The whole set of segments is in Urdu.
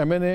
MNA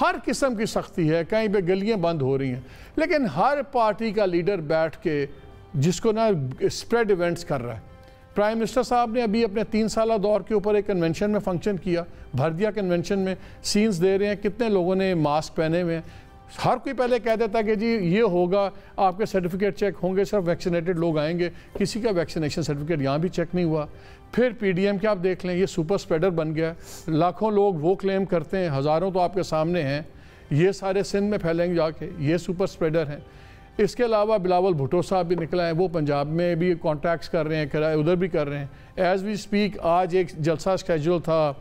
ہر قسم کی سختی ہے, کہیں پہ گلیاں بند ہو رہی ہیں, لیکن ہر پارٹی کا لیڈر بیٹھ کے جس کو نا اسپریڈ ایونٹس کر رہا ہے. پرائم منسٹر صاحب نے ابھی اپنے 3 سالہ دور کے اوپر ایک کنونشن میں فنکشن کیا, بھر دیا کنونشن میں, سینز دے رہے ہیں, کتنے لوگوں نے ماسک پہنے ہوئے ہیں. ہر کوئی پہلے کہہ دیتا کہ جی یہ ہوگا, آپ کے سرٹیفکیٹ چیک ہوں گے, صرف ویکسینیٹڈ لوگ آئیں گے, کسی کا ویکسینیشن سرٹیفکیٹ یہاں بھی چیک نہیں ہوا. پھر پی ڈی ایم کے آپ دیکھ لیں, یہ سپر اسپریڈر بن گیا, لاکھوں لوگ وہ کلیم کرتے ہیں, ہزاروں تو آپ کے سامنے ہیں, یہ سارے سندھ میں پھیلیں گے جا کے, یہ سپر اسپریڈر ہیں. اس کے علاوہ بلاول بھٹو صاحب بھی نکلا ہے, وہ پنجاب میں بھی کانٹیکٹس کر رہے ہیں, ادھر بھی کر رہے ہیں. ایز وی سپیک آج ایک جلسہ اسکیجول تھا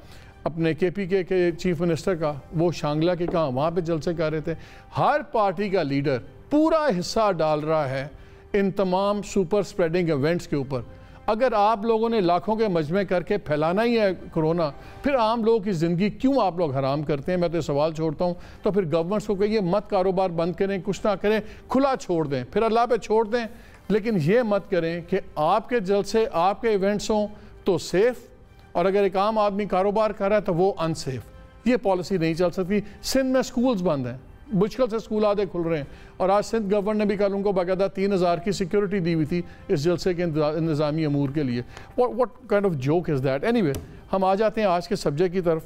اپنے کے پی کے چیف منسٹر کا, وہ شانگلہ کے کہاں وہاں پہ جلسے کر رہے تھے. ہر پارٹی کا لیڈر پورا حصہ ڈال رہا ہے ان تمام سپر سپریڈنگ ایونٹس کے اوپر. اگر آپ لوگوں نے لاکھوں کے مجمع کر کے پھیلانا ہی ہے کرونا, پھر عام لوگوں کی زندگی کیوں آپ لوگ حرام کرتے ہیں؟ میں تو یہ سوال چھوڑتا ہوں. تو پھر گورنمنٹس کو کہیے مت کاروبار بند کریں, کچھ نہ کریں, کھلا چھوڑ دیں, پھر اللہ پہ چھوڑ دیں, لیکن یہ مت کریں کہ آپ کے جلسے آپ کے ایونٹس ہوں تو سیف, اور اگر ایک عام آدمی کاروبار کر رہا ہے تو وہ ان سیف. یہ پالیسی نہیں چل سکتی. سندھ میں سکولز بند ہیں, مشکل سے سکول آدھے کھل رہے ہیں, اور آج سندھ گورنر نے بھی کل ان کو باقاعدہ 3000 کی سیکیورٹی دی ہوئی تھی اس جلسے کے نظامی امور کے لیے. what kind of joke is that? Anyway, ہم آ جاتے ہیں آج کے سبجیکٹ کی طرف.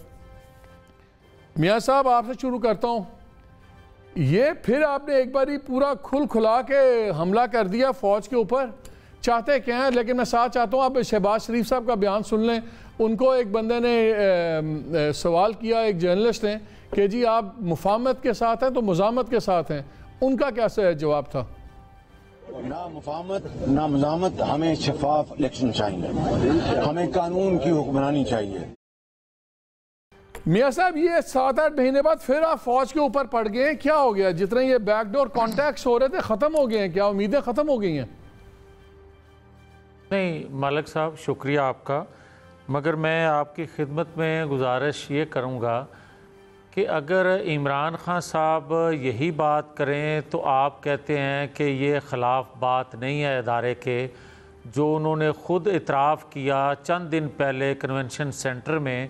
میاں صاحب آپ سے شروع کرتا ہوں. یہ پھر آپ نے ایک باری پورا کھلا کے حملہ کر دیا فوج کے اوپر, چاہتے کیا ہیں؟ لیکن میں ساتھ چاہتا ہوں آپ شہباز شریف صاحب کا بیان سن لیں. ان کو ایک بندے نے سوال کیا, ایک جرنلسٹ نے, کہ جی آپ مفاہمت کے ساتھ ہیں تو مزاحمت کے ساتھ ہیں, ان کا کیسا جواب تھا؟ نہ مفاہمت نہ مزاحمت, ہمیں شفاف الیکشن چاہیے, ہمیں قانون کی حکمرانی چاہیے. میاں صاحب یہ 7-8 مہینے بعد پھر آپ فوج کے اوپر پڑ گئے, کیا ہو گیا؟ جتنے یہ بیک ڈور کانٹیکٹس ہو رہے تھے ختم ہو گئے ہیں کیا؟ امیدیں ختم ہو گئی ہیں؟ نہیں مالک صاحب, شکریہ آپ کا, مگر میں آپ کی خدمت میں گزارش یہ کروں گا کہ اگر عمران خان صاحب یہی بات کریں تو آپ کہتے ہیں کہ یہ خلاف بات نہیں ہے ادارے کے, جو انہوں نے خود اعتراف کیا چند دن پہلے کنونشن سینٹر میں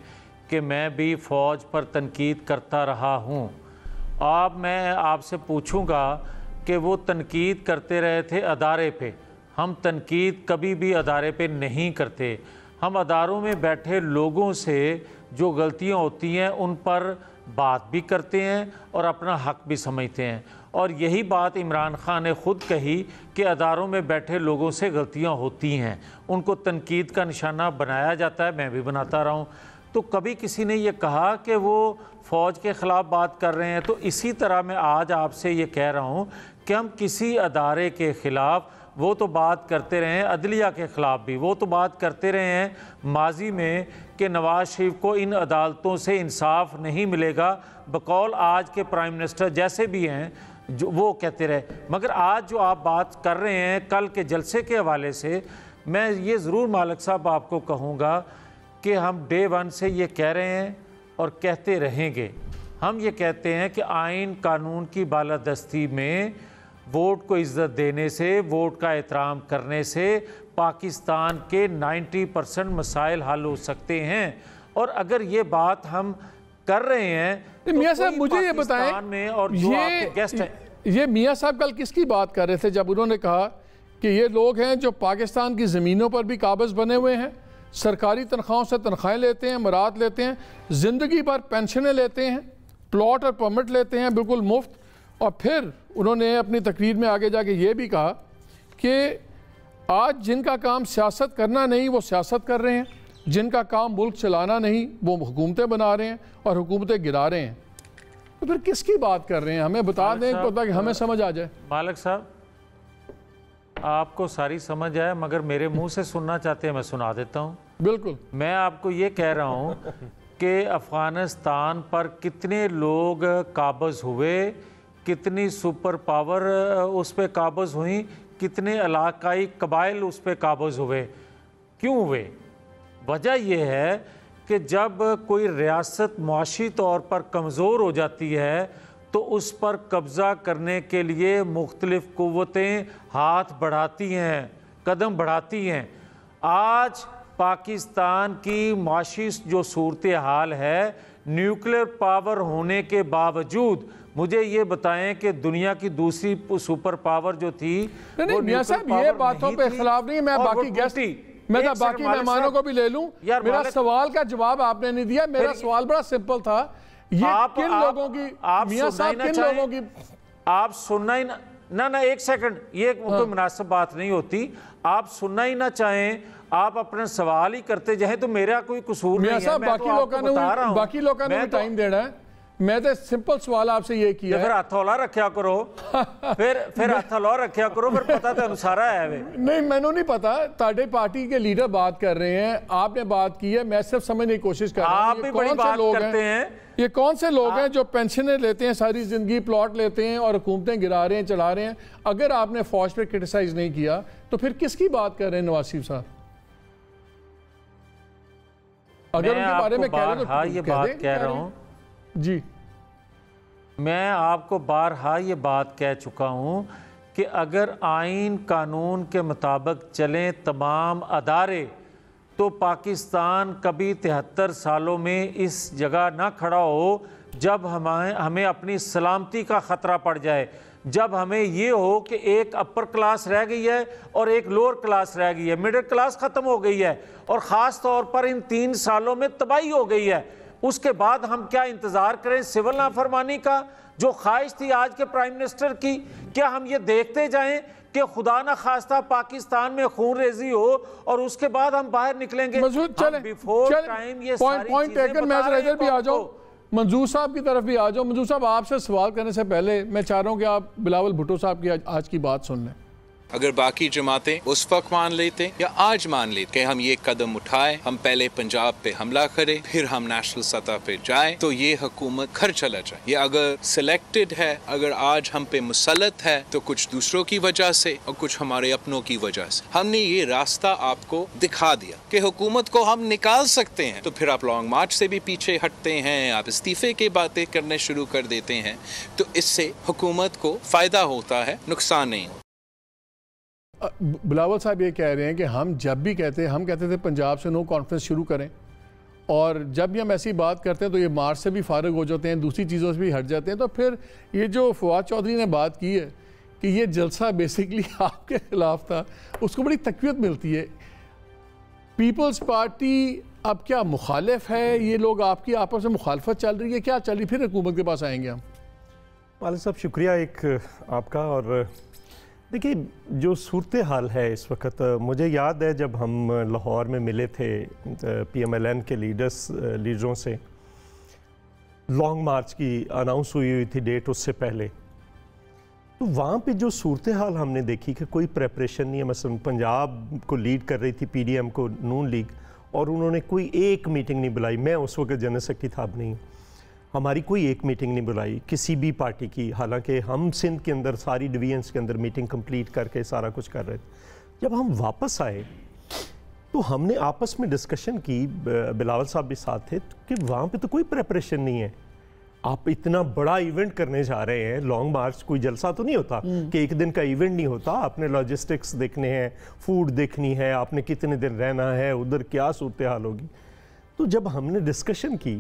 کہ میں بھی فوج پر تنقید کرتا رہا ہوں. میں آپ سے پوچھوں گا کہ وہ تنقید کرتے رہے تھے ادارے پہ, ہم تنقید کبھی بھی ادارے پہ نہیں کرتے. ہم اداروں میں بیٹھے لوگوں سے جو غلطیاں ہوتی ہیں ان پر بات بھی کرتے ہیں اور اپنا حق بھی سمجھتے ہیں, اور یہی بات عمران خان نے خود کہی کہ اداروں میں بیٹھے لوگوں سے غلطیاں ہوتی ہیں, ان کو تنقید کا نشانہ بنایا جاتا ہے, میں بھی بناتا رہا ہوں. تو کبھی کسی نے یہ کہا کہ وہ فوج کے خلاف بات کر رہے ہیں. تو اسی طرح میں آج آپ سے یہ کہہ رہا ہوں کہ ہم کسی ادارے کے خلاف وہ تو بات کرتے رہے ہیں, عدلیہ کے خلاف بھی وہ تو بات کرتے رہے ہیں ماضی میں کہ نواز شریف کو ان عدالتوں سے انصاف نہیں ملے گا, بقول آج کے پرائم منسٹر جیسے بھی ہیں جو وہ کہتے رہے. مگر آج جو آپ بات کر رہے ہیں کل کے جلسے کے حوالے سے, میں یہ ضرور مالک صاحب آپ کو کہوں گا کہ ہم ڈے 1 سے یہ کہہ رہے ہیں اور کہتے رہیں گے. ہم یہ کہتے ہیں کہ آئین قانون کی بالادستی میں ووٹ کو عزت دینے سے, ووٹ کا احترام کرنے سے پاکستان کے 90% مسائل حل ہو سکتے ہیں. اور اگر یہ بات ہم کر رہے ہیں میاں صاحب مجھے یہ بتائیں, یہ میاں صاحب کل کس کی بات کر رہے تھے جب انہوں نے کہا کہ یہ لوگ ہیں جو پاکستان کی زمینوں پر بھی قابض بنے ہوئے ہیں, سرکاری تنخواہوں سے تنخواہیں لیتے ہیں, مراد لیتے ہیں, زندگی بھر پینشنیں لیتے ہیں, پلاٹ اور پرمٹ لیتے ہیں بالکل مفت. اور پھر انہوں نے اپنی تقریر میں آگے جا کے یہ بھی کہا کہ آج جن کا کام سیاست کرنا نہیں وہ سیاست کر رہے ہیں, جن کا کام ملک چلانا نہیں وہ حکومتیں بنا رہے ہیں اور حکومتیں گرا رہے ہیں. تو پھر کس کی بات کر رہے ہیں؟ ہمیں بتا دیں تاکہ ہمیں سمجھ آ جائے. مالک صاحب آپ کو ساری سمجھ آئے, مگر میرے منہ سے سننا چاہتے ہیں میں سنا دیتا ہوں. بالکل. میں آپ کو یہ کہہ رہا ہوں کہ افغانستان پر کتنے لوگ قابض ہوئے, کتنی سپر پاور اس پہ قابض ہوئیں, کتنے علاقائی قبائل اس پہ قابض ہوئے. کیوں ہوئے؟ وجہ یہ ہے کہ جب کوئی ریاست معاشی طور پر کمزور ہو جاتی ہے تو اس پر قبضہ کرنے کے لیے مختلف قوتیں ہاتھ بڑھاتی ہیں, قدم بڑھاتی ہیں. آج پاکستان کی معاشی جو صورتحال ہے نیوکلیر پاور ہونے کے باوجود مجھے یہ بتائیں کہ دنیا کی دوسری سپر پاور جو تھی نہیں میاں صاحب یہ باتوں پہ اختلاف نہیں. میں باقی گیسٹ میں باقی مہمانوں کو بھی لے لوں. میرا سوال کا جواب آپ نے نہیں دیا. میرا سوال بڑا سمپل تھا, یہ کن لوگوں کی میاں صاحب کن لوگوں کی آپ سننا ہی نہ ایک سیکنڈ, یہ کوئی مناسب بات نہیں ہوتی. آپ سننا ہی نہ چاہیں, آپ اپنے سوال ہی کرتے جائیں تو میرا کوئی قصور نہیں ہے. میاں صاحب باقی لوگوں نے ٹائم دینا ہے. میں تو سمپل سوال آپ سے یہ کیا ہے, پھر ہاتھ ہلا رکھیا کرو, پھر ہاتھ ہلا رکھیا کرو, پھر پتہ تو انسارا ہے. نہیں میں نے نہیں پتا, تاڑے پارٹی کے لیڈر بات کر رہے ہیں, آپ نے بات کی ہے, میں صرف سمجھنے کی کوشش کر رہا ہوں. آپ بھی بڑی بات کرتے ہیں. یہ کون سے لوگ ہیں جو پینشنیں لیتے ہیں, ساری زندگی پلاٹ لیتے ہیں اور حکومتیں گرا رہے ہیں, چلا رہے ہیں. اگر آپ نے فوج پہ کرٹیسائز نہیں کیا تو پھر کس کی بات کر رہے ہیں نواز شریف صاحب؟ اگر ان کے بارے میں کہہ رہے ہیں یہ بات کہہ رہا ہوں جی, میں آپ کو بارہا یہ بات کہہ چکا ہوں کہ اگر آئین قانون کے مطابق چلیں تمام ادارے تو پاکستان کبھی 73 سالوں میں اس جگہ نہ کھڑا ہو جب ہمیں اپنی سلامتی کا خطرہ پڑ جائے, جب ہمیں یہ ہو کہ ایک اپر کلاس رہ گئی ہے اور ایک لوور کلاس رہ گئی ہے, مڈل کلاس ختم ہو گئی ہے, اور خاص طور پر ان 3 سالوں میں تباہی ہو گئی ہے. اس کے بعد ہم کیا انتظار کریں سول نافرمانی کا جو خواہش تھی آج کے پرائم منسٹر کی؟ کیا ہم یہ دیکھتے جائیں کہ خدا نہ خواستہ پاکستان میں خون ریزی ہو اور اس کے بعد ہم باہر نکلیں گے؟ منظور صاحب کی طرف بھی آ جاؤ. منظور صاحب آپ سے سوال کرنے سے پہلے میں چاہ رہا ہوں کہ آپ بلاول بھٹو صاحب کی آج کی بات سن لیں. اگر باقی جماعتیں اس وقت مان لیتے یا آج مان لیتے کہ ہم یہ قدم اٹھائے, ہم پہلے پنجاب پہ حملہ کریں پھر ہم نیشنل سطح پہ جائیں, تو یہ حکومت گھر چلا جائے. یہ اگر سلیکٹڈ ہے, اگر آج ہم پہ مسلط ہے تو کچھ دوسروں کی وجہ سے اور کچھ ہمارے اپنوں کی وجہ سے. ہم نے یہ راستہ آپ کو دکھا دیا کہ حکومت کو ہم نکال سکتے ہیں, تو پھر آپ لانگ مارچ سے بھی پیچھے ہٹتے ہیں, آپ استعفے کی باتیں کرنے شروع کر دیتے ہیں, تو اس سے حکومت کو فائدہ ہوتا ہے, نقصان نہیں ہوتا. بلاول صاحب یہ کہہ رہے ہیں کہ ہم جب بھی ہم کہتے تھے پنجاب سے نو کانفرنس شروع کریں, اور جب بھی ہم ایسی بات کرتے ہیں تو یہ مارچ سے بھی فارغ ہو جاتے ہیں, دوسری چیزوں سے بھی ہٹ جاتے ہیں. تو پھر یہ جو فواد چودھری نے بات کی ہے کہ یہ جلسہ بیسیکلی آپ کے خلاف تھا, اس کو بڑی تقویت ملتی ہے. پیپلز پارٹی اب کیا مخالف ہے؟ یہ لوگ آپ کی آپس میں مخالفت چل رہی ہے, کیا چل رہی؟ پھر حکومت کے پاس آئیں گے ہم. والد صاحب شکریہ ایک آپ کا. اور دیکھیے جو صورتحال ہے اس وقت, مجھے یاد ہے جب ہم لاہور میں ملے تھے پی ایم ایل این کے لیڈروں سے, لانگ مارچ کی اناؤنس ہوئی تھی ڈیٹ اس سے پہلے, تو وہاں پہ جو صورتحال ہم نے دیکھی کہ کوئی پریپریشن نہیں ہے. مثلا پنجاب کو لیڈ کر رہی تھی پی ڈی ایم کو نون لیگ, اور انہوں نے کوئی ایک میٹنگ نہیں بلائی. میں اس وقت جنرل سیکرٹری تھا, اب نہیں, ہماری کوئی ایک میٹنگ نہیں بلائی کسی بھی پارٹی کی, حالانکہ ہم سندھ کے اندر ساری ڈویژنس کے اندر میٹنگ کمپلیٹ کر کے سارا کچھ کر رہے تھے. جب ہم واپس آئے تو ہم نے آپس میں ڈسکشن کی, بلاول صاحب بھی ساتھ تھے, کہ وہاں پہ تو کوئی پریپریشن نہیں ہے. آپ اتنا بڑا ایونٹ کرنے جا رہے ہیں, لانگ مارچ کوئی جلسہ تو نہیں ہوتا کہ ایک دن کا ایونٹ نہیں ہوتا. آپ نے لاجسٹکس دیکھنے ہیں, فوڈ دیکھنی ہے, آپ نے کتنے دن رہنا ہے, ادھر کیا صورتحال ہوگی. تو جب ہم نے ڈسکشن کی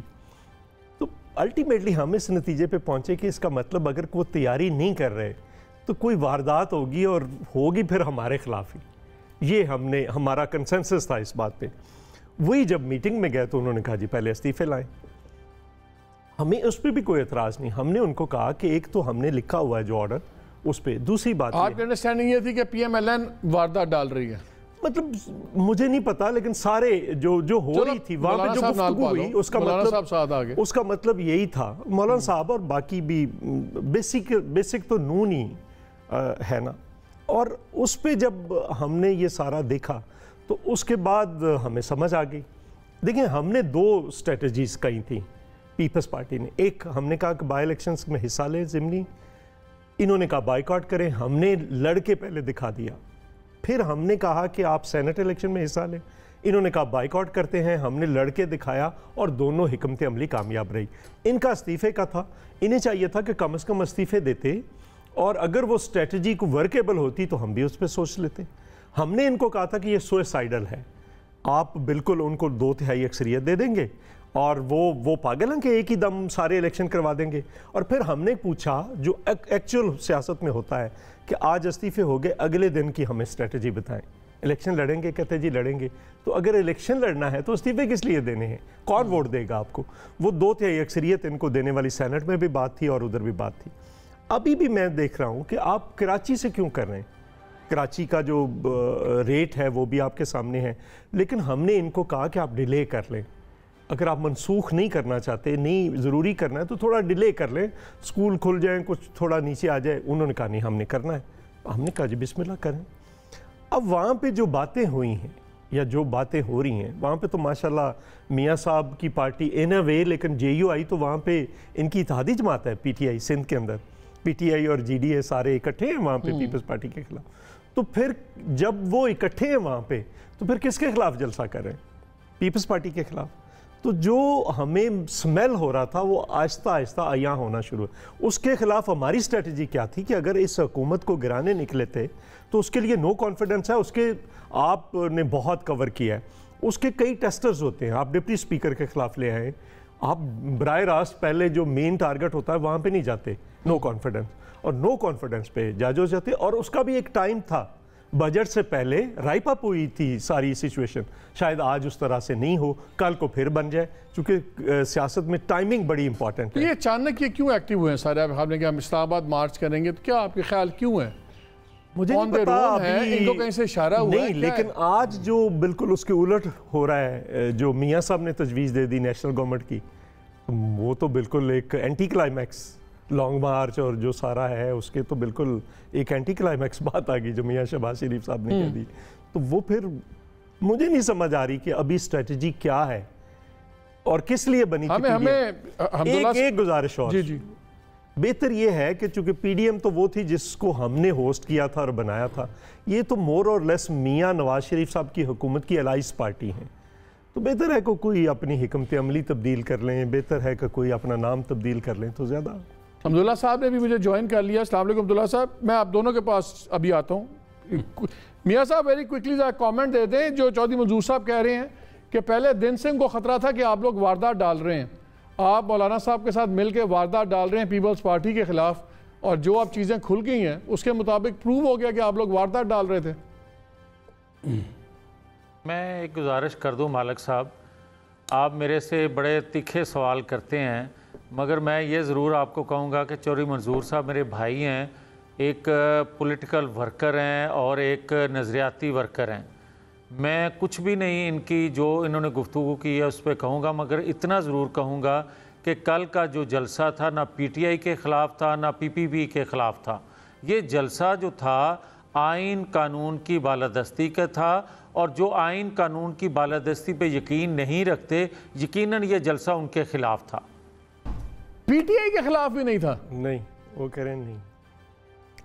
تو الٹیمیٹلی ہم اس نتیجے پہ پہنچے کہ اس کا مطلب اگر وہ تیاری نہیں کر رہے تو کوئی واردات ہوگی, اور ہوگی پھر ہمارے خلاف ہی. یہ ہمارا کنسنسس تھا اس بات پہ. وہی جب میٹنگ میں گئے تو انہوں نے کہا جی پہلے استعفے لائیں. ہمیں اس پہ بھی کوئی اعتراض نہیں. ہم نے ان کو کہا کہ ایک تو ہم نے لکھا ہوا ہے جو آرڈر, اس پہ. دوسری بات آپ کی انڈرسٹینڈنگ یہ تھی کہ پی ایم ایل این واردات ڈال رہی ہے, مطلب مجھے نہیں پتا, لیکن سارے جو ہو رہی تھی وہاں پہ جو گفتگو ہوئی اس کا مطلب یہی تھا. مولانا صاحب اور باقی بھی بیسک تو نون ہی ہے نا. اور اس پہ جب ہم نے یہ سارا دیکھا تو اس کے بعد ہمیں سمجھ آ گئی. دیکھیں ہم نے 2 اسٹریٹجیز کہی تھیں پیپلز پارٹی نے. ایک ہم نے کہا کہ بائی الیکشنز میں حصہ لیں ضمنی, انہوں نے کہا بائیکاٹ کریں, ہم نے لڑ کے پہلے دکھا دیا. پھر ہم نے کہا کہ آپ سینٹ الیکشن میں حصہ لیں, انہوں نے کہا بائیکاٹ کرتے ہیں, ہم نے لڑ کے دکھایا, اور دونوں حکمت عملی کامیاب رہی. ان کا استعفے کا تھا, انہیں چاہیے تھا کہ کم از کم استعفے دیتے, اور اگر وہ اسٹریٹجی کو ورکیبل ہوتی تو ہم بھی اس پہ سوچ لیتے. ہم نے ان کو کہا تھا کہ یہ سوئسائڈل ہے, آپ بالکل ان کو 2/3 اکثریت دے دیں گے اور وہ پاگل ہیں کہ ایک ہی دم سارے الیکشن کروا دیں گے. اور پھر ہم نے پوچھا جو ایکچوئل سیاست میں ہوتا ہے کہ آج استعفے ہو گئے, اگلے دن کی ہمیں اسٹریٹجی بتائیں. الیکشن لڑیں گے, کہتے جی لڑیں گے. تو اگر الیکشن لڑنا ہے تو استعفے کس لیے دینے ہیں؟ کون ووٹ دے گا آپ کو؟ وہ 2/3 اکثریت ان کو دینے والی سینٹ میں بھی بات تھی اور ادھر بھی بات تھی. ابھی بھی میں دیکھ رہا ہوں کہ آپ کراچی سے کیوں کر رہے ہیں. کراچی کا جو ریٹ ہے وہ بھی آپ کے سامنے ہے, لیکن ہم نے ان کو کہا کہ آپ ڈیلے کر لیں. اگر آپ منسوخ نہیں کرنا چاہتے, نہیں ضروری کرنا ہے تو تھوڑا ڈیلے کر لیں, اسکول کھل جائیں, کچھ تھوڑا نیچے آ جائے. انہوں نے کہا نہیں ہم نے کرنا ہے. ہم نے کہا جی بسم اللہ کریں. اب وہاں پہ جو باتیں ہوئی ہیں یا جو باتیں ہو رہی ہیں وہاں پہ تو ماشاءاللہ میاں صاحب کی پارٹی ان اے وے, لیکن جے یو آئی تو وہاں پہ ان کی اتحادی جماعت ہے. پی ٹی آئی سندھ کے اندر, پی ٹی آئی اور جی ڈی اے سارے اکٹھے ہیں وہاں پہ پیپلز پارٹی کے خلاف. تو پھر جب وہ اکٹھے ہیں وہاں پہ تو پھر کس کے خلاف جلسہ کر رہے ہیں؟ پیپلز پارٹی کے خلاف. تو جو ہمیں سمیل ہو رہا تھا وہ آہستہ آہستہ عیاں ہونا شروع ہے. اس کے خلاف ہماری اسٹریٹجی کیا تھی کہ اگر اس حکومت کو گرانے نکلے تھے تو اس کے لیے نو کانفیڈنس ہے. اس کے آپ نے بہت کور کیا ہے. اس کے کئی ٹیسٹرز ہوتے ہیں. آپ ڈپٹی اسپیکر کے خلاف لے آئے, آپ براہ راست پہلے جو مین ٹارگٹ ہوتا ہے وہاں پہ نہیں جاتے, نو کانفیڈنس, اور نو کانفیڈنس پہ جج ہو جاتے. اور اس کا بھی ایک ٹائم تھا, بجٹ سے پہلے رائپ اپ ہوئی تھی ساری سچویشن. شاید آج اس طرح سے نہیں ہو, کل کو پھر بن جائے, چونکہ سیاست میں ٹائمنگ بڑی امپورٹنٹ ہے. یہ اچانک یہ کیوں ایکٹیو ہوئے ہیں سارے؟ آپ نے کہا ہم اسلام آباد مارچ کریں گے, تو کیا آپ کے خیال کیوں ہیں؟ مجھے نہیں پتا ابھی, ان کو کہیں سے اشارہ ہوا نہیں, لیکن آج جو بالکل اس کے الٹ ہو رہا ہے, جو میاں صاحب نے تجویز دے دی نیشنل گورنمنٹ کی, وہ تو بالکل ایک اینٹی کلائمیکس. لانگ مارچ اور جو سارا ہے اس کے تو بالکل ایک اینٹی کلائمیکس بات آ گئی جو میاں شہباز شریف صاحب نے کہہ دی. تو وہ پھر مجھے نہیں سمجھ آ رہی کہ ابھی اسٹریٹجی کیا ہے اور کس لیے بنی تھی. ایک گزارش اور, جی بہتر یہ ہے کہ چونکہ پی ڈی ایم تو وہ تھی جس کو ہم نے ہوسٹ کیا تھا اور بنایا تھا, یہ تو مور اور لیس میاں نواز شریف صاحب کی حکومت کی الائز پارٹی ہیں. تو بہتر ہے کہ کوئی اپنی حکمت عملی تبدیل کر لیں, بہتر ہے کہ کوئی اپنا نام تبدیل کر لیں تو زیادہ. عبداللہ صاحب نے بھی مجھے جوائن کر لیا. السلام علیکم عبداللہ صاحب, میں آپ دونوں کے پاس ابھی آتا ہوں. میاں صاحب ویری کوئکلی کامنٹ دے دیں. جو چودھری منظور صاحب کہہ رہے ہیں کہ پہلے دن سے ان کو خطرہ تھا کہ آپ لوگ واردات ڈال رہے ہیں, آپ مولانا صاحب کے ساتھ مل کے واردات ڈال رہے ہیں پیپلز پارٹی کے خلاف, اور جو اب چیزیں کھل گئی ہیں اس کے مطابق پروو ہو گیا کہ آپ لوگ واردات ڈال رہے تھے. میں ایک گزارش کر دوں مالک صاحب, آپ میرے سے بڑے تیکھے سوال کرتے ہیں, مگر میں یہ ضرور آپ کو کہوں گا کہ چودھری منظور صاحب میرے بھائی ہیں, ایک پولیٹیکل ورکر ہیں اور ایک نظریاتی ورکر ہیں. میں کچھ بھی نہیں ان کی جو انہوں نے گفتگو کی ہے اس پہ کہوں گا, مگر اتنا ضرور کہوں گا کہ کل کا جو جلسہ تھا نہ پی ٹی آئی کے خلاف تھا نہ پی پی پی کے خلاف تھا. یہ جلسہ جو تھا آئین قانون کی بالادستی کا تھا, اور جو آئین قانون کی بالادستی پہ یقین نہیں رکھتے یقیناً یہ جلسہ ان کے خلاف تھا. پی ٹی آئی کے خلاف بھی نہیں تھا. نہیں, وہ کہہ رہے نہیں,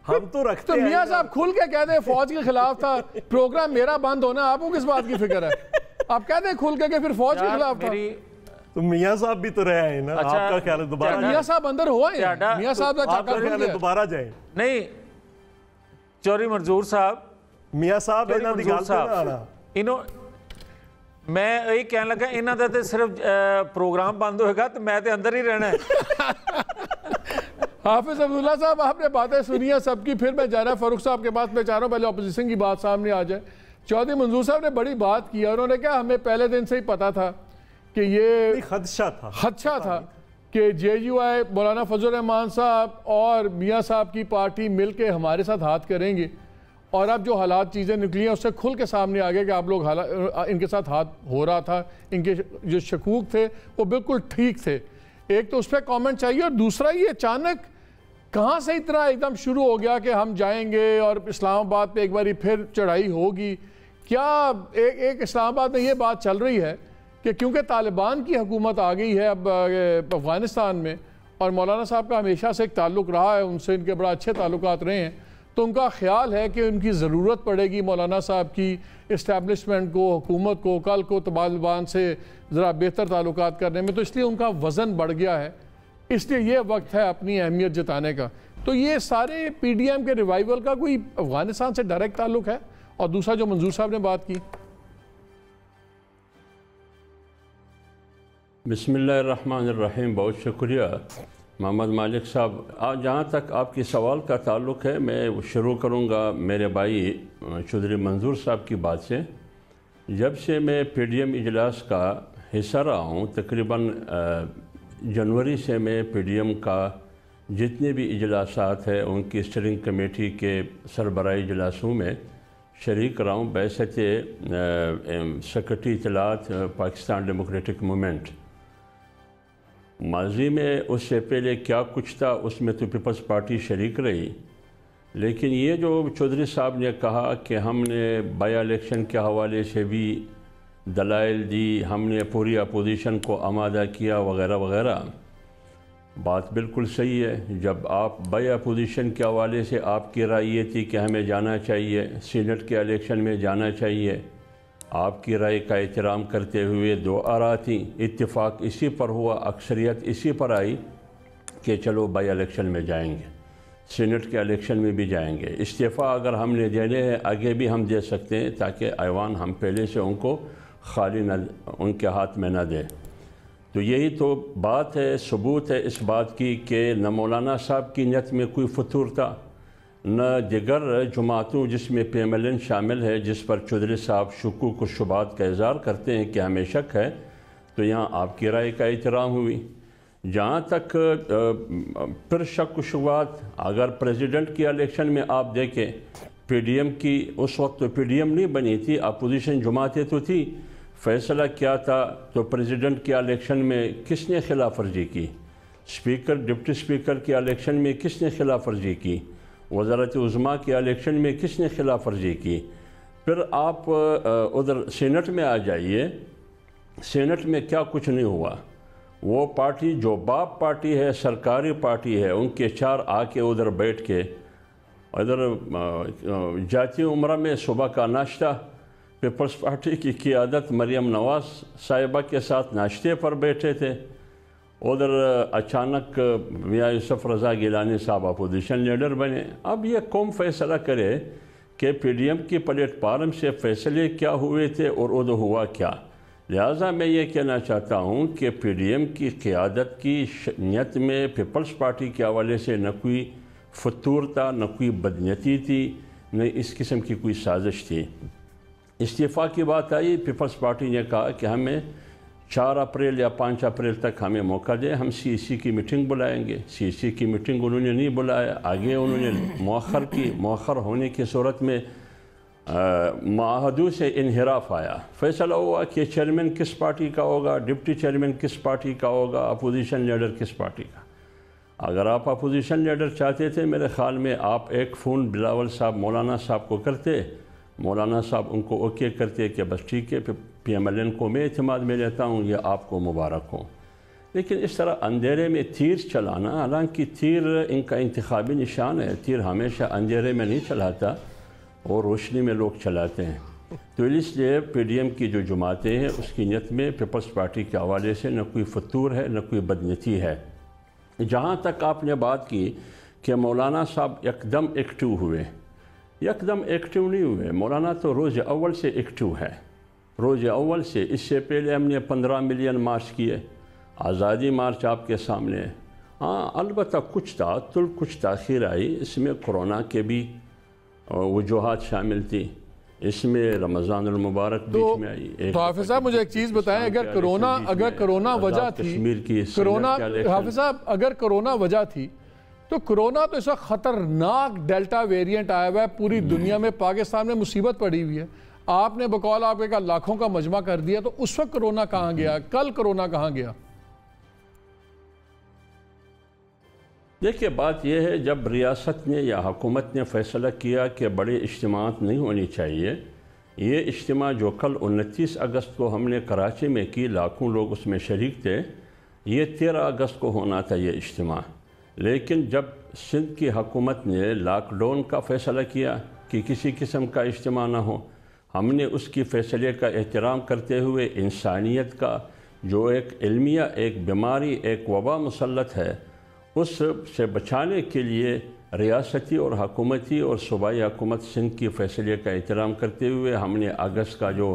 ہم تو رکھتے ہیں. تو میاں صاحب کھل کے کہہ دیں فوج کے خلاف تھا, پروگرام میرا بند ہونا, آپ کو کس بات کی فکر ہے؟ آپ کہہ دیں کھل کے کہ پھر فوج کے خلاف تھا. تو میاں صاحب بھی تو رہے ہیں نا, آپ کا خیال ہے دوبارہ میاں صاحب اندر ہوا ہے, میاں صاحب آپ کا خیال ہے دوبارہ جائیں. نہیں, چودھری منظور صاحب, میاں صاحب میں یہی کہنے لگا انہاں دا تے صرف پروگرام بند ہوئے گا تو میں تے اندر ہی رہنا ہے. حافظ عبداللہ صاحب, آپ نے باتیں سنی ہیں سب کی, پھر میں جا رہا فاروق صاحب کے پاس میں چاہ رہا ہوں پہلے اپوزیشن کی بات سامنے آ جائے. چودھری منظور صاحب نے بڑی بات کی, انہوں نے کہا ہمیں پہلے دن سے ہی پتا تھا کہ یہ خدشہ تھا کہ جے یو آئی, مولانا فضل الرحمان صاحب اور میاں صاحب کی پارٹی مل کے ہمارے ساتھ ہاتھ کریں گے, اور اب جو حالات چیزیں نکلی ہیں اس سے کھل کے سامنے آ گئے کہ آپ لوگ ان کے ساتھ ہاتھ ہو رہا تھا, ان کے جو شکوک تھے وہ بالکل ٹھیک تھے. ایک تو اس پہ کامنٹ چاہیے, اور دوسرا یہ اچانک کہاں سے اتنا ایک دم شروع ہو گیا کہ ہم جائیں گے اور اسلام آباد پہ ایک باری پھر چڑھائی ہوگی. کیا ایک اسلام آباد میں یہ بات چل رہی ہے کہ کیونکہ طالبان کی حکومت آ گئی ہے اب افغانستان میں, اور مولانا صاحب کا ہمیشہ سے ایک تعلق رہا ہے, ان سے ان کے بڑا اچھے تعلقات رہے ہیں, تو ان کا خیال ہے کہ ان کی ضرورت پڑے گی مولانا صاحب کی اسٹیبلشمنٹ کو, حکومت کو, کل کو طالبان سے ذرا بہتر تعلقات کرنے میں, تو اس لیے ان کا وزن بڑھ گیا ہے, اس لیے یہ وقت ہے اپنی اہمیت جتانے کا. تو یہ سارے پی ڈی ایم کے ریوائیول کا کوئی افغانستان سے ڈائریکٹ تعلق ہے؟ اور دوسرا جو منظور صاحب نے بات کی, بسم اللہ الرحمن الرحیم. بہت شکریہ محمد مالک صاحب. جہاں تک آپ کے سوال کا تعلق ہے، میں شروع کروں گا میرے بھائی چودھری منظور صاحب کی بات سے. جب سے میں پی ڈی ایم اجلاس کا حصہ رہا ہوں، تقریباً جنوری سے میں پی ڈی ایم کا جتنے بھی اجلاسات ہیں ان کی اسٹیئرنگ کمیٹی کے سربراہی اجلاسوں میں شریک رہا ہوں بحیثیت سیکرٹری اطلاعات پاکستان ڈیموکریٹک موومنٹ. ماضی میں اس سے پہلے کیا کچھ تھا اس میں تو پیپلز پارٹی شریک رہی، لیکن یہ جو چودھری صاحب نے کہا کہ ہم نے بائی الیکشن کے حوالے سے بھی دلائل دی، ہم نے پوری اپوزیشن کو آمادہ کیا وغیرہ وغیرہ، بات بالکل صحیح ہے. جب آپ بائی اپوزیشن کے حوالے سے آپ کی رائے یہ تھی کہ ہمیں جانا چاہیے، سینٹ کے الیکشن میں جانا چاہیے، آپ کی رائے کا احترام کرتے ہوئے دو آراء تھیں، اتفاق اسی پر ہوا، اکثریت اسی پر آئی کہ چلو بائی الیکشن میں جائیں گے، سینٹ کے الیکشن میں بھی جائیں گے. استعفیٰ اگر ہم نے دینے ہیں آگے بھی ہم دے سکتے ہیں تاکہ ایوان ہم پہلے سے ان کو خالی نہ ان کے ہاتھ میں نہ دے. تو یہی تو بات ہے، ثبوت ہے اس بات کی کہ نہ مولانا صاحب کی نیت میں کوئی فطور تھا، نہ دیگر جماعتوں جس میں پی ایم ایل این شامل ہے، جس پر چودھری صاحب شکوک و شبہات کا اظہار کرتے ہیں کہ ہمیں شک ہے. تو یہاں آپ کی رائے کا احترام ہوئی. جہاں تک پھر شک و شبہات، اگر پریزیڈنٹ کی الیکشن میں آپ دیکھیں، پی ڈی ایم کی اس وقت تو پی ڈی ایم نہیں بنی تھی، اپوزیشن جماعتیں تو تھی. فیصلہ کیا تھا تو پریزیڈنٹ کے الیکشن میں کس نے خلاف ورزی کی، اسپیکر ڈپٹی اسپیکر کے الیکشن میں کس نے خلاف ورزی کی، وزارت عظمیٰ کے الیکشن میں کس نے خلاف ورزی کی. پھر آپ ادھر سینٹ میں آ جائیے، سینٹ میں کیا کچھ نہیں ہوا. وہ پارٹی جو باپ پارٹی ہے، سرکاری پارٹی ہے، ان کے چار آ کے ادھر بیٹھ کے ادھر جاتی عمرہ میں صبح کا ناشتہ، پیپلز پارٹی کی قیادت مریم نواز صاحبہ کے ساتھ ناشتے پر بیٹھے تھے. ادھر اچانک میاں یوسف رضا گیلانی صاحب اپوزیشن لیڈر بنے. اب یہ قوم فیصلہ کرے کہ پی ڈی ایم کی پلیٹ فارم سے فیصلے کیا ہوئے تھے اور ادھر ہوا کیا. لہٰذا میں یہ کہنا چاہتا ہوں کہ پی ڈی ایم کی قیادت کی نیت میں پیپلز پارٹی کے حوالے سے نہ کوئی فطور تھا، نہ کوئی بدنیتی تھی، نہ اس قسم کی کوئی سازش تھی. استعفیٰ کی بات آئی، پیپلز پارٹی نے کہا کہ ہمیں 4 اپریل یا 5 اپریل تک ہمیں موقع دیں، ہم سی سی کی میٹنگ بلائیں گے. سی سی کی میٹنگ انہوں نے نہیں بلایا، آگے انہوں نے مؤخر کی. مؤخر ہونے کی صورت میں معاہدوں سے انحراف آیا. فیصلہ ہوا کہ چیئرمین کس پارٹی کا ہوگا، ڈپٹی چیئرمین کس پارٹی کا ہوگا، اپوزیشن لیڈر کس پارٹی کا. اگر آپ اپوزیشن لیڈر چاہتے تھے میرے خیال میں آپ ایک فون بلاول صاحب مولانا صاحب کو کرتے، مولانا صاحب ان کو اوکے کرتے کہ بس ٹھیک ہے پی ایم ایل این کو میں اعتماد میں لیتا ہوں، یہ آپ کو مبارک ہو. لیکن اس طرح اندھیرے میں تیر چلانا، حالانکہ تیر ان کا انتخابی نشان ہے، تیر ہمیشہ اندھیرے میں نہیں چلاتا اور روشنی میں لوگ چلاتے ہیں. تو اس لیے پی ڈی ایم کی جو جماعتیں ہیں اس کی نیت میں پیپلز پارٹی کے حوالے سے نہ کوئی فطور ہے، نہ کوئی بدنیتی ہے. جہاں تک آپ نے بات کی کہ مولانا صاحب یکدم ایکٹیو ہوئے، یکدم ایکٹیو نہیں ہوئے. مولانا تو روز اول سے ایکٹیو ہے، روز اول سے. اس سے پہلے ہم نے 15 ملین مارچ کیے، آزادی مارچ آپ کے سامنے. ہاں البتہ کچھ تھا، کچھ تاخیر آئی. اس میں کورونا کے بھی وجوہات شامل تھی، اس میں رمضان المبارک بیچ میں آئی. تو حافظ صاحب مجھے ایک چیز بتائیں، اگر کرونا وجہ تھی، حافظ صاحب اگر کرونا وجہ تھی تو کرونا تو اس وقت خطرناک ڈیلٹا ویریئنٹ آیا ہوا ہے، پوری دنیا میں پاکستان میں مصیبت پڑی ہوئی ہے. آپ نے بقول آپ کا لاکھوں کا مجمع کر دیا، تو اس وقت کرونا کہاں گیا؟ کل کرونا کہاں گیا؟ دیکھیے بات یہ ہے، جب ریاست نے یا حکومت نے فیصلہ کیا کہ بڑے اجتماعات نہیں ہونی چاہیے، یہ اجتماع جو کل 29 اگست کو ہم نے کراچی میں کی، لاکھوں لوگ اس میں شریک تھے، یہ 13 اگست کو ہونا تھا یہ اجتماع. لیکن جب سندھ کی حکومت نے لاک ڈاؤن کا فیصلہ کیا کہ کسی قسم کا اجتماع نہ ہو، ہم نے اس کی فیصلے کا احترام کرتے ہوئے انسانیت کا جو ایک علمیہ، ایک بیماری، ایک وبا مسلط ہے، اس سے بچانے کے لیے ریاستی اور حکومتی اور صوبائی حکومت سندھ کی فیصلے کا احترام کرتے ہوئے ہم نے اگست کا جو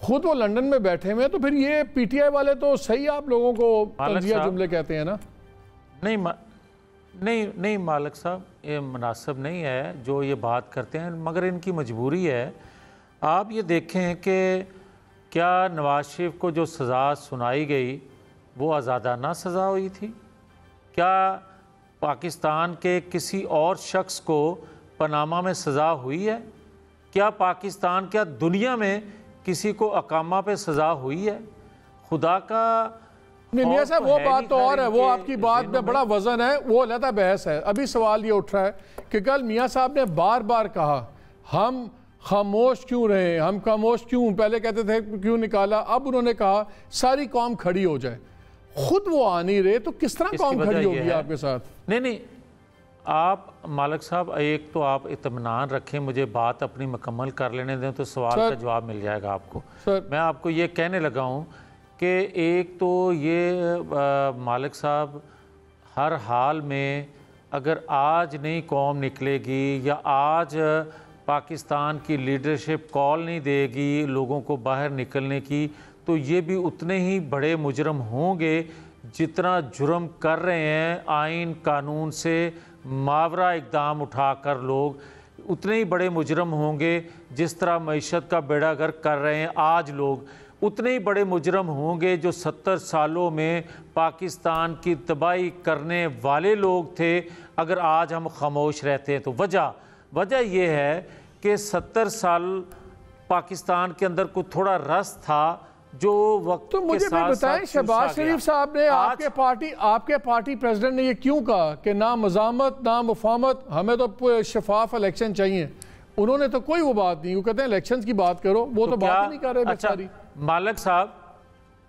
خود وہ لندن میں بیٹھے ہوئے ہیں، تو پھر یہ پی ٹی آئی والے تو صحیح آپ لوگوں کو تنزیہ جملے کہتے ہیں نا؟ نہیں مالک صاحب، یہ مناسب نہیں ہے جو یہ بات کرتے ہیں، مگر ان کی مجبوری ہے۔ آپ یہ دیکھیں کہ کیا نواز شریف کو جو سزا سنائی گئی وہ آزادانہ سزا ہوئی تھی؟ کیا پاکستان کے کسی اور شخص کو پاناما میں سزا ہوئی ہے؟ کیا پاکستان، کیا دنیا میں کسی کو اقامہ پہ سزا ہوئی ہے؟ خدا کا نہیں میاں صاحب، وہ بات تو اور ہے، وہ آپ کی بات میں بڑا وزن ہے، وہ علیحدہ بحث ہے۔ ابھی سوال یہ اٹھ رہا ہے کہ کل میاں صاحب نے بار بار کہا ہم خاموش کیوں رہے، ہم خاموش کیوں، پہلے کہتے تھے کیوں نکالا، اب انہوں نے کہا ساری قوم کھڑی ہو جائے۔ خود وہ آ نہیں رہے تو کس طرح قوم کھڑی ہوگی آپ کے ساتھ؟ نہیں آپ مالک صاحب ایک تو آپ اطمینان رکھیں، مجھے بات اپنی مکمل کر لینے دیں تو سوال کا جواب مل جائے گا آپ کو۔ میں آپ کو یہ کہنے لگا ہوں کہ ایک تو یہ مالک صاحب ہر حال میں اگر آج نئی قوم نکلے گی یا آج پاکستان کی لیڈرشپ کال نہیں دے گی لوگوں کو باہر نکلنے کی، تو یہ بھی اتنے ہی بڑے مجرم ہوں گے جتنا جرم کر رہے ہیں آئین قانون سے ماورا اقدام اٹھا کر لوگ، اتنے ہی بڑے مجرم ہوں گے جس طرح معیشت کا بیڑا غرق کر رہے ہیں آج لوگ، اتنے ہی بڑے مجرم ہوں گے جو 70 سالوں میں پاکستان کی تباہی کرنے والے لوگ تھے اگر آج ہم خاموش رہتے ہیں۔ تو وجہ یہ ہے کہ 70 سال پاکستان کے اندر کوئی تھوڑا رس تھا جو وقت تو مجھے بھی بتائیں شہباز شریف صاحب نے آپ کے پارٹی پریزیڈنٹ نے یہ کیوں کہا کہ نہ مزاحمت نہ مفاہمت، ہمیں تو شفاف الیکشن چاہیے؟ انہوں نے تو کوئی وہ بات نہیں، وہ کہتے ہیں الیکشنز کی بات کرو، وہ تو بات ہی نہیں کر رہے بیچاری۔ مالک صاحب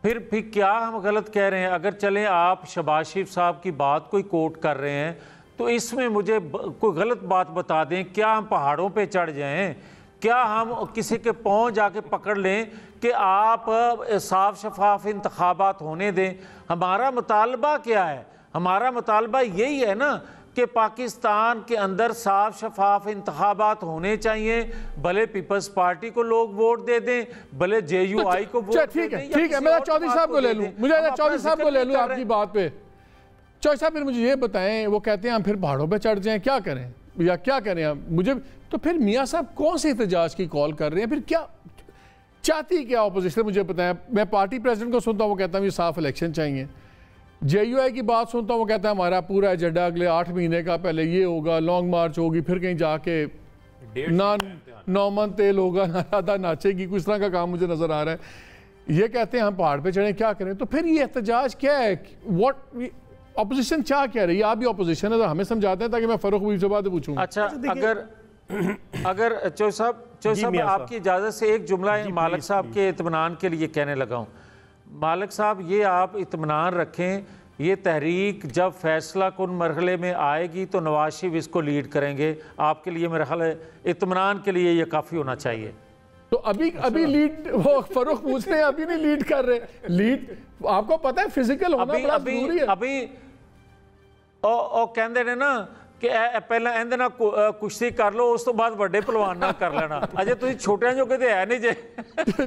پھر کیا ہم غلط کہہ رہے ہیں؟ اگر چلیں آپ شہباز شریف صاحب کی بات کوئی کوٹ کر رہے ہیں تو اس میں مجھے کوئی غلط بات بتا دیں۔ کیا ہم پہاڑوں پہ چڑھ جائیں؟ کیا ہم کسی کے پاؤں جا کے پکڑ لیں کہ آپ صاف شفاف انتخابات ہونے دیں؟ ہمارا مطالبہ کیا ہے؟ ہمارا مطالبہ یہی ہے نا کہ پاکستان کے اندر صاف شفاف انتخابات ہونے چاہیے، بھلے پیپلز پارٹی کو لوگ ووٹ دے دیں، بھلے جے یو آئی کو ووٹ دے دیں۔ ٹھیک ہے، میں چودھری صاحب کو لے لوں، چودھری صاحب کو لے لوں آپ کی بات پہ۔ چودھری صاحب پھر مجھے یہ بتائیں، وہ کہتے ہیں ہم پھر پہاڑوں پہ چڑھ جائیں، کیا کریں یا کیا کریں ہم؟ مجھے تو پھر میاں صاحب کون سے احتجاج کی کال کر رہے ہیں؟ پھر کیا چاہتی کیا اپوزیشن؟ مجھے بتائیں۔ میں پارٹی پریزیڈنٹ کو سنتا ہوں، وہ کہتا ہوں یہ صاف الیکشن چاہیے۔ جے یو آئی کی بات سنتا ہوں، وہ کہتا ہے ہمارا پورا ایجنڈا اگلے 8 مہینے کا، پہلے یہ ہوگا، لانگ مارچ ہوگی، پھر کہیں جا کے نومن تیل ہوگا، آدھا ناچے گی، کچھ طرح کا کام مجھے نظر آ رہا ہے۔ یہ کہتے ہیں ہم پہاڑ پہ چڑھیں، کیا کریں؟ تو پھر یہ احتجاج کیا ہے؟ اپوزیشن چاہ کیا رہی ہے؟ آپ بھی اپوزیشن ہے تو ہمیں سمجھاتے ہیں تاکہ میں فاروق بھی سے بات پوچھوں۔ اچھا اگر چوہدری صاحب آپ کی اجازت سے ایک جملہ مالک صاحب کے اطمینان کے لیے کہنے لگا ہوں۔ مالک صاحب یہ آپ اطمینان رکھیں، یہ تحریک جب فیصلہ کن مرحلے میں آئے گی تو نواز شریف اس کو لیڈ کریں گے۔ آپ کے لیے میرا خیال ہے اطمینان کے لیے یہ کافی ہونا چاہیے۔ تو ابھی لیڈ وہ فاروق پوچھ رہے ہیں، ابھی نہیں لیڈ کر رہے۔ لیڈ آپ کو پتہ ہے فزیکل ہونا بڑا ضروری ہے۔ ابھی کہندے نے نا کہ پہلے اندے نا کشتی کر لو، اس تو بعد بڑے پلوان نہ کر لینا۔ اجے تسی چھوٹیاں جو کہتے ہیں نہیں جے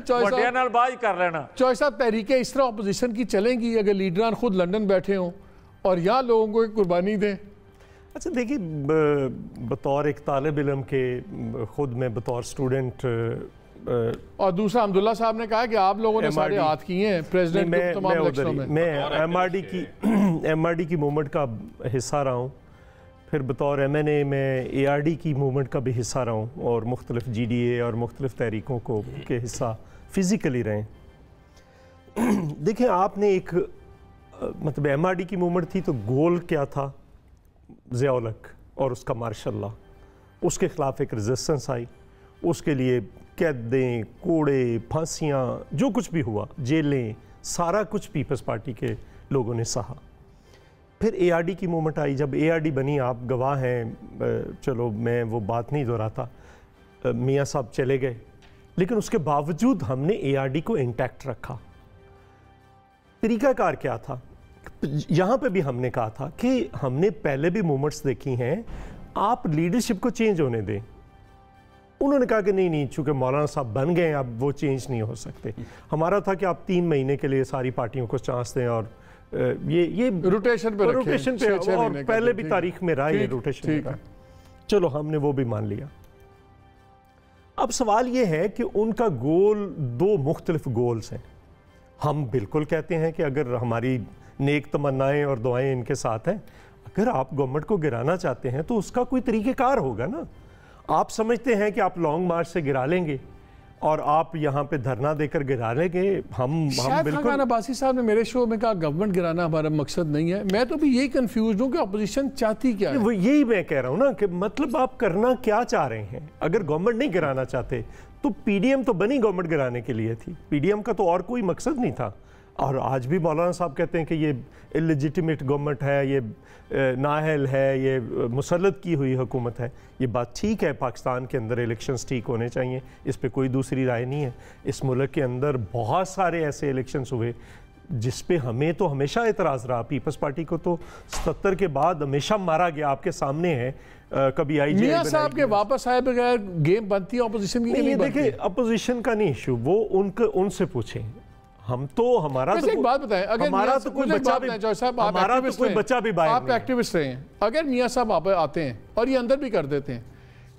بڑیاں نال بعد کر لینا۔ چوہدری صاحب تحریکیں اس طرح اپوزیشن کی چلیں گی اگر لیڈران خود لندن بیٹھے ہوں اور یہاں لوگوں کو ایک قربانی دیں؟ اچھا دیکھیے، بطور ایک طالب علم کے خود میں بطور سٹوڈنٹ، اور دوسرا عبداللہ صاحب نے کہا کہ آپ لوگوں نے سارے ہاتھ کیے ہیں پریزیڈنٹ کے تمام الیکشنوں میں۔ میں ایم آر ڈی کی موومنٹ کا حصہ رہا ہوں، پھر بطور ایم این اے میں اے آر ڈی کی موومنٹ کا بھی حصہ رہا ہوں، اور مختلف جی ڈی اے اور مختلف تحریکوں کو کے حصہ فزیکلی رہے ہیں۔ دیکھیں آپ نے ایک مطلب ایم آر ڈی کی موومنٹ تھی تو گول کیا تھا؟ ضیاء الحق اور اس کا مارشاء اللہ، اس کے خلاف ایک ریزسٹنس آئی، اس کے لیے قیدیں، کوڑے، پھانسیاں، جو کچھ بھی ہوا، جیلیں، سارا کچھ پیپلز پارٹی کے لوگوں نے سہا۔ پھر اے آر ڈی کی موومنٹ آئی، جب اے آر ڈی بنی، آپ گواہ ہیں، چلو میں وہ بات نہیں دہراتا، میاں صاحب چلے گئے، لیکن اس کے باوجود ہم نے اے آر ڈی کو انٹیکٹ رکھا۔ طریقہ کار کیا تھا؟ یہاں پہ بھی ہم نے کہا تھا کہ ہم نے پہلے بھی موومنٹس دیکھی ہیں، آپ لیڈرشپ کو چینج ہونے دیں، انہوں نے کہا کہ نہیں چونکہ مولانا صاحب بن گئے اب وہ چینج نہیں ہو سکتے. ہمارا تھا کہ آپ 3 مہینے کے لیے ساری پارٹیوں کو چانس دیں اور یہ روٹیشن پہ اور پہلے بھی تاریخ میں رہا یہ روٹیشن کا. چلو ہم نے وہ بھی مان لیا. اب سوال یہ ہے کہ ان کا گول 2 مختلف گولز ہیں. ہم بالکل کہتے ہیں کہ اگر ہماری نیک تمنائیں اور دعائیں ان کے ساتھ ہیں, اگر آپ گورنمنٹ کو گرانا چاہتے ہیں تو اس کا کوئی طریقہ کار ہوگا نا. آپ سمجھتے ہیں کہ آپ لانگ مارچ سے گرا لیں گے اور آپ یہاں پہ دھرنا دے کر گرا لیں گے. ہم بالکل خاقان عباسی صاحب نے میرے شو میں کہا گورنمنٹ گرانا ہمارا مقصد نہیں ہے. میں تو بھی یہی کنفیوزڈ ہوں کہ اپوزیشن چاہتی کیا ہے. یہی میں کہہ رہا ہوں نا کہ مطلب آپ کرنا کیا چاہ رہے ہیں. اگر گورنمنٹ نہیں گرانا چاہتے تو پی ڈی ایم تو بنی گورنمنٹ گرانے کے لیے تھی. پی ڈی ایم کا تو اور کوئی مقصد نہیں تھا. اور آج بھی مولانا صاحب کہتے ہیں کہ یہ اللیجیٹمیٹ گورنمنٹ ہے, یہ نااہل ہے, یہ مسلط کی ہوئی حکومت ہے. یہ بات ٹھیک ہے, پاکستان کے اندر الیکشنز ٹھیک ہونے چاہیے, اس پہ کوئی دوسری رائے نہیں ہے. اس ملک کے اندر بہت سارے ایسے الیکشنز ہوئے جس پہ ہمیں تو ہمیشہ اعتراض رہا. پیپلز پارٹی کو تو 77 کے بعد ہمیشہ مارا گیا. آپ کے سامنے ہے, کبھی آئی جے میاں صاحب کے واپس آئے بغیر گیم بنتی ہے اپوزیشن کی. نہیں, دیکھیں اپوزیشن کا نہیں ایشو, وہ ان سے پوچھیں. ہم تو ہمارا تو ایک بات بتائیں, اگر ہمارا تو کوئی بچہ بھی باہر آپ ایکٹیوسٹ رہے ہیں, اگر میاں صاحب آتے ہیں اور یہ اندر بھی کر دیتے ہیں,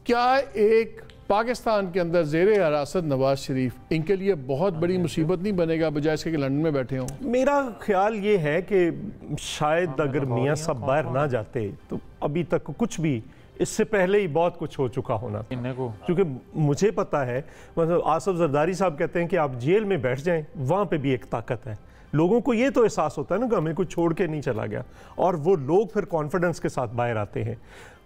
کیا ایک پاکستان کے اندر زیر حراست نواز شریف ان کے لیے بہت بڑی مصیبت نہیں بنے گا بجائے اس کے کہ لندن میں بیٹھے ہوں؟ میرا خیال یہ ہے کہ شاید اگر میاں صاحب باہر نہ جاتے تو ابھی تک کچھ بھی اس سے پہلے ہی بہت کچھ ہو چکا ہونا تھا. کیونکہ مجھے پتا ہے, مطلب آصف زرداری صاحب کہتے ہیں کہ آپ جیل میں بیٹھ جائیں, وہاں پہ بھی ایک طاقت ہے. لوگوں کو یہ تو احساس ہوتا ہے نا کہ ہمیں کوئی چھوڑ کے نہیں چلا گیا, اور وہ لوگ پھر کانفیڈنس کے ساتھ باہر آتے ہیں.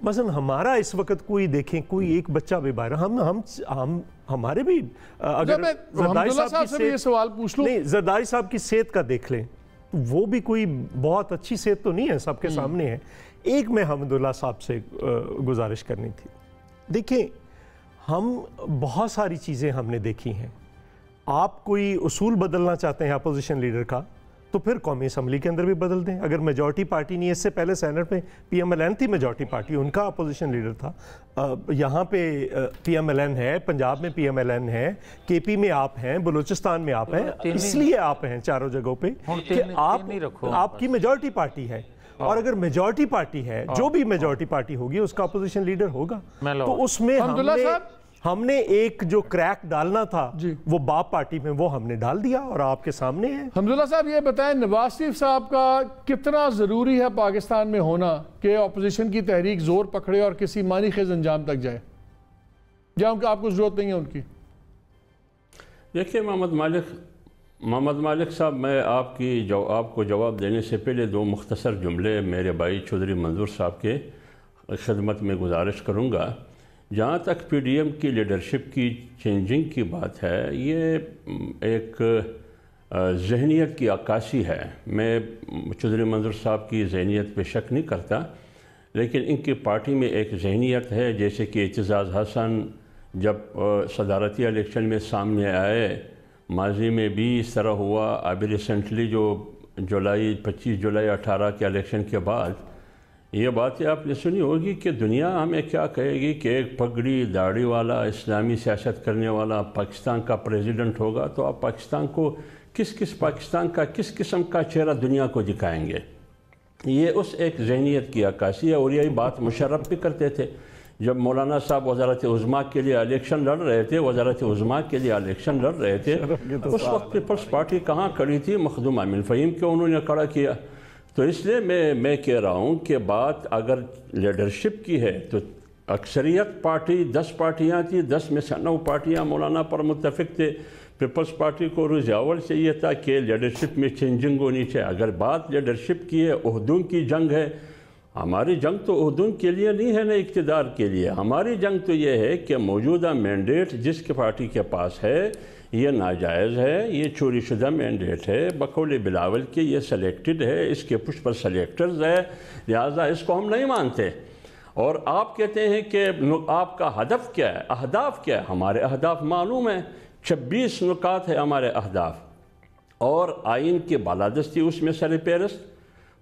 مثلا ہمارا اس وقت کوئی دیکھیں کوئی ایک بچہ بھی باہر, ہمارے بھی اگر زرداری صاحب کی صحت کا دیکھ لیں, وہ بھی کوئی بہت اچھی صحت تو نہیں ہے, سب کے سامنے ہے. ایک میں حمداللہ صاحب سے گزارش کرنی تھی. دیکھیں ہم بہت ساری چیزیں ہم نے دیکھی ہیں. آپ کوئی اصول بدلنا چاہتے ہیں اپوزیشن لیڈر کا تو پھر قومی اسمبلی کے اندر بھی بدل دیں. اگر میجورٹی پارٹی نہیں, اس سے پہلے سینٹ میں پی ایم ایل این تھی میجورٹی پارٹی, ان کا اپوزیشن لیڈر تھا. یہاں پہ پی ایم ایل این ہے, پنجاب میں پی ایم ایل این ہے, کے پی میں آپ ہیں, بلوچستان میں آپ ہیں, اس لیے آپ ہیں چاروں جگہوں پہ کہ آپ کی میجورٹی پارٹی ہے. اور اگر میجورٹی پارٹی ہے, جو بھی میجورٹی پارٹی ہوگی اس کا اپوزیشن لیڈر ہوگا. تو اس میں ہم نے ایک جو کریک ڈالنا تھا وہ باپ پارٹی میں, وہ ہم نے ڈال دیا اور آپ کے سامنے ہے. حمداللہ صاحب یہ بتائیں, نواز شریف صاحب کا کتنا ضروری ہے پاکستان میں ہونا کہ اپوزیشن کی تحریک زور پکڑے اور کسی معنی خیز انجام تک جائے, یا آپ کو ضرورت نہیں ہے ان کی؟ دیکھیے محمد مالک صاحب, میں آپ کو جواب دینے سے پہلے 2 مختصر جملے میرے بھائی چودھری منظور صاحب کے خدمت میں گزارش کروں گا. جہاں تک پی ڈی ایم کی لیڈرشپ کی چینجنگ کی بات ہے, یہ ایک ذہنیت کی عکاسی ہے. میں چودھری منظور صاحب کی ذہنیت پہ شک نہیں کرتا, لیکن ان کی پارٹی میں ایک ذہنیت ہے, جیسے کہ اعتزاز حسن جب صدارتی الیکشن میں سامنے آئے, ماضی میں بھی اس طرح ہوا. ابھی ریسنٹلی جو 25 جولائی 18 کے الیکشن کے بعد یہ باتیں آپ نے سنی ہوگی کہ دنیا ہمیں کیا کہے گی کہ ایک پگڑی داڑھی والا اسلامی سیاست کرنے والا پاکستان کا پریزیڈنٹ ہوگا, تو آپ پاکستان کو پاکستان کا کس قسم کا چہرہ دنیا کو دکھائیں گے. یہ اس ایک ذہنیت کی عکاسی ہے. اور یہی بات مشرف بھی کرتے تھے جب مولانا صاحب وزارت عظمیٰ کے لیے الیکشن لڑ رہے تھے, اس وقت پیپلز پارٹی کہاں کھڑی تھی؟ مخدوم امین فہیم کو انہوں نے کھڑا کیا. تو اس لیے میں کہہ رہا ہوں کہ بات اگر لیڈرشپ کی ہے تو اکثریت پارٹی 10 پارٹیاں تھیں, 10 میں سے 9 پارٹیاں مولانا پر متفق تھے. پیپلز پارٹی کو روز اول سے یہ تھا کہ لیڈرشپ میں چینجنگ ہونی چاہیے. اگر بات لیڈرشپ کی ہے, عہدوں کی جنگ ہے, ہماری جنگ تو عہدوں کے لیے نہیں ہے نہ اقتدار کے لیے. ہماری جنگ تو یہ ہے کہ موجودہ مینڈیٹ جس کے پارٹی کے پاس ہے یہ ناجائز ہے, یہ چوری شدہ مینڈیٹ ہے, بقول بلاول کے یہ سلیکٹڈ ہے, اس کے پشت پر سلیکٹرز ہے, لہٰذا اس کو ہم نہیں مانتے. اور آپ کہتے ہیں کہ آپ کا ہدف کیا ہے, اہداف کیا ہے؟ ہمارے اہداف معلوم ہیں, 26 نکات ہے ہمارے اہداف. اور آئین کی بالادستی اس میں سر پیرست,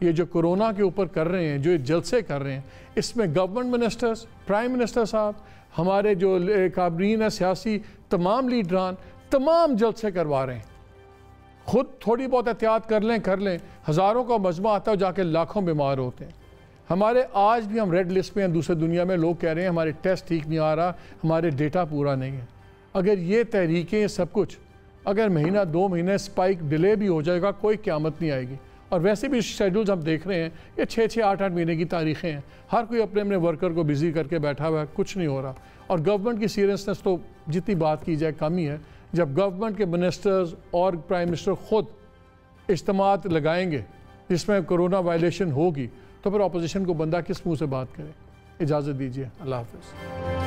یہ جو کورونا کے اوپر کر رہے ہیں، جو یہ جلسے کر رہے ہیں، اس میں گورنمنٹ منسٹرز، پرائم منسٹر صاحب، ہمارے جو کابرین ہیں سیاسی، تمام لیڈران، تمام جلسے کروا رہے ہیں۔ خود تھوڑی بہت احتیاط کر لیں، ہزاروں کا مجمع آتا ہے جا کے لاکھوں بیمار ہوتے ہیں۔ ہمارے آج بھی ہم ریڈ لسٹ پہ ہیں، دوسرے دنیا میں لوگ کہہ رہے ہیں ہمارے ٹیسٹ ٹھیک نہیں آ رہا، ہمارے ڈیٹا پورا نہیں ہے۔ اگر یہ تحریکیں، یہ سب کچھ اگر مہینہ 2 مہینے سپائک ڈیلے بھی ہو جائے گا، کوئی قیامت نہیں آئے گی۔ اور ویسے بھی شیڈولز ہم دیکھ رہے ہیں، یہ 6-6 8-8 مہینے کی تاریخیں ہیں، ہر کوئی اپنے اپنے ورکر کو بزی کر کے بیٹھا ہوا ہے، کچھ نہیں ہو رہا۔ اور گورنمنٹ کی سیریسنس تو جتنی بات کی جائے کم ہی ہے۔ جب گورنمنٹ کے منسٹرز اور پرائم منسٹر خود اجتماعات لگائیں گے جس میں کرونا وائلیشن ہوگی، تو پھر اپوزیشن کو بندہ کس منہ سے بات کرے۔ اجازت دیجیے، اللہ حافظ۔